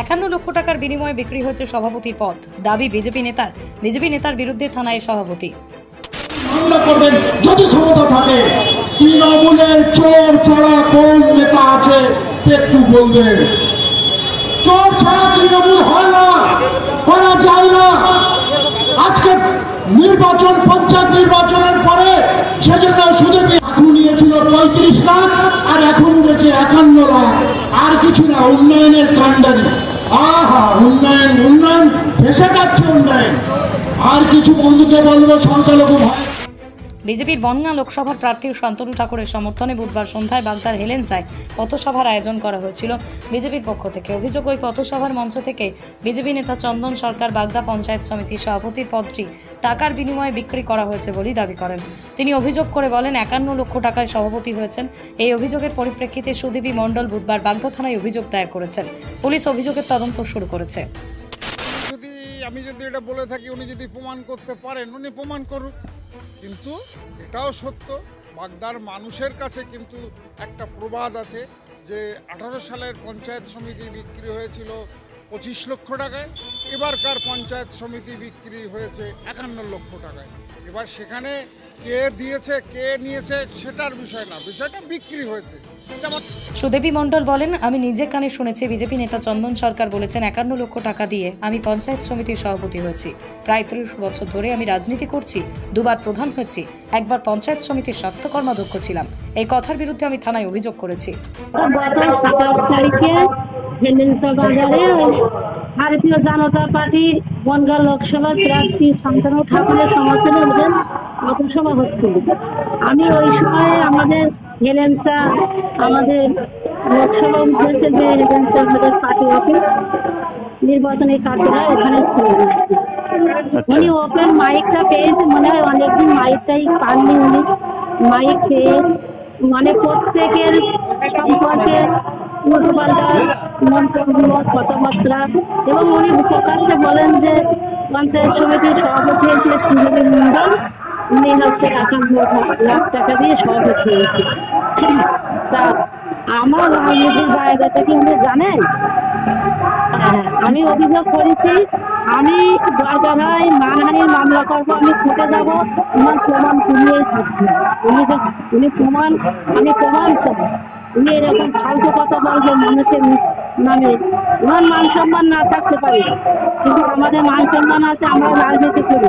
51 লক্ষ টাকার বিনিময়ে বিক্রি হয়েছে সভাপতির পদ, দাবি বিজেপি নেতার বিরুদ্ধে থানায় সভাপতি। মামলা করবেন যদি ক্ষমতা থাকে। তৃণমূলের চোর ছাড়া কোন নেতা আছে একটু বলবেন? চোর ছাড়া তৃণমূল হয় না, করা যায় না। আজকে নির্বাচন, পঞ্চায়েত নির্বাচনের পরে সেজন্য শুধু এখন নিয়েছিল 35 লাখ আর এখন উঠেছে 51 লাখ। আর কিছু না, উন্নয়নের কাণ্ডারি। আহা, উন্নয়ন উন্নয়ন ভেসে যাচ্ছে উন্নয়ন। আর কিছু বন্ধুকে বলবো, সংখ্যালঘু ভাই। বিজেপির বনগাঁ লোকসভার প্রার্থী শান্তনু ঠাকুরের সমর্থনে বুধবার সন্ধ্যায় বাগদার হেলেঞ্চায় পথসভার আয়োজন করা হয়েছিল বিজেপির পক্ষ থেকে। অভিযোগ, ওই পথসভার মঞ্চ থেকে বিজেপি নেতা চন্দন সরকার বাগদা পঞ্চায়েত সমিতির সভাপতির পদটি টাকার বিনিময়ে বিক্রি করা হয়েছে বলেই দাবি করেন তিনি। অভিযোগ করে বলেন, 51 লক্ষ টাকায় সভাপতি হয়েছেন। এই অভিযোগের পরিপ্রেক্ষিতে সুদেবী মণ্ডল বুধবার বাগদা থানায় অভিযোগ দায়ের করেছেন। পুলিশ অভিযোগের তদন্ত শুরু করেছে। আমি যদি এটা বলে থাকি, উনি যদি প্রমাণ করতে পারেন উনি প্রমাণ করুন। কিন্তু এটাও সত্য, বাগদার মানুষের কাছে কিন্তু একটা প্রবাদ আছে যে 18 সালের পঞ্চায়েত সমিতি বিক্রি হয়েছিল 25 লক্ষ টাকায়, এবারকার পঞ্চায়েত সমিতি বিক্রি হয়েছে 51 লক্ষ টাকায়। এবার সেখানে কে দিয়েছে কে নিয়েছে সেটার বিষয় না, বিষয়টা বিক্রি হয়েছে। সুদেবী মণ্ডল বলেন, আমি নিজে কানে শুনেছি বিজেপি নেতা চন্দন সরকার বলেছেন 51 লক্ষ টাকা দিয়ে আমি পঞ্চায়েত সমিতির সভাপতি হয়েছি। প্রায় 30 বছর ধরে আমি রাজনীতি করছি, দুবার প্রধান হয়েছি, একবার পঞ্চায়েত সমিতির স্বাস্থ্য কর্মাধ্যক্ষ ছিলাম। এই কথার বিরুদ্ধে আমি থানায় অভিযোগ করেছি। ভারতীয় জনতা পার্টির বনগাঁ লোকসভা প্রার্থী শান্তনু ঠাকুরের সমর্থনে ওদের পথসভা হচ্ছিল। আমি ওই সময়ে আমাদের হেলেন্সা, আমাদের লোকসভা উঠেছে যে হেলেন্সা আমাদের পার্টি অফিস নির্বাচনী কার্যালয়, ওখানে ছিল। উনি ওপেন মাইকটা পেয়েছে, মনে হয় অনেকদিন মাইকটাই পাননি উনি। মাইক পেয়ে মানে প্রত্যেকের সম্পর্কে উল্টোপাল্টা মন্তব্য, কথাবার্তা, এবং উনি প্রকাশ্যে বলেন যে পঞ্চায়েত সমিতির সভাপতি হয়েছে সুদেবী মণ্ডল, উনি হচ্ছে 51 লাখ টাকা দিয়ে সভাপতি হয়েছে। তা আমার রাজনীতির জায়গাটা কি উনি জানেন? হ্যাঁ, আমি অভিযোগ করেছি, আমি দরকার হয় মানহানির মামলা করবো, আমি ছুটে যাবো, আমার প্রমাণ কুড়িয়েই থাকছি। উনি প্রমাণ, আমি প্রমাণ করবো। উনি এরকম ফালতু কথা বলবে মানুষের নামে, ওনার মান সম্মান না থাকতে পারে, কিন্তু আমাদের মান সম্মান আছে, আমরা রাজনীতি করি।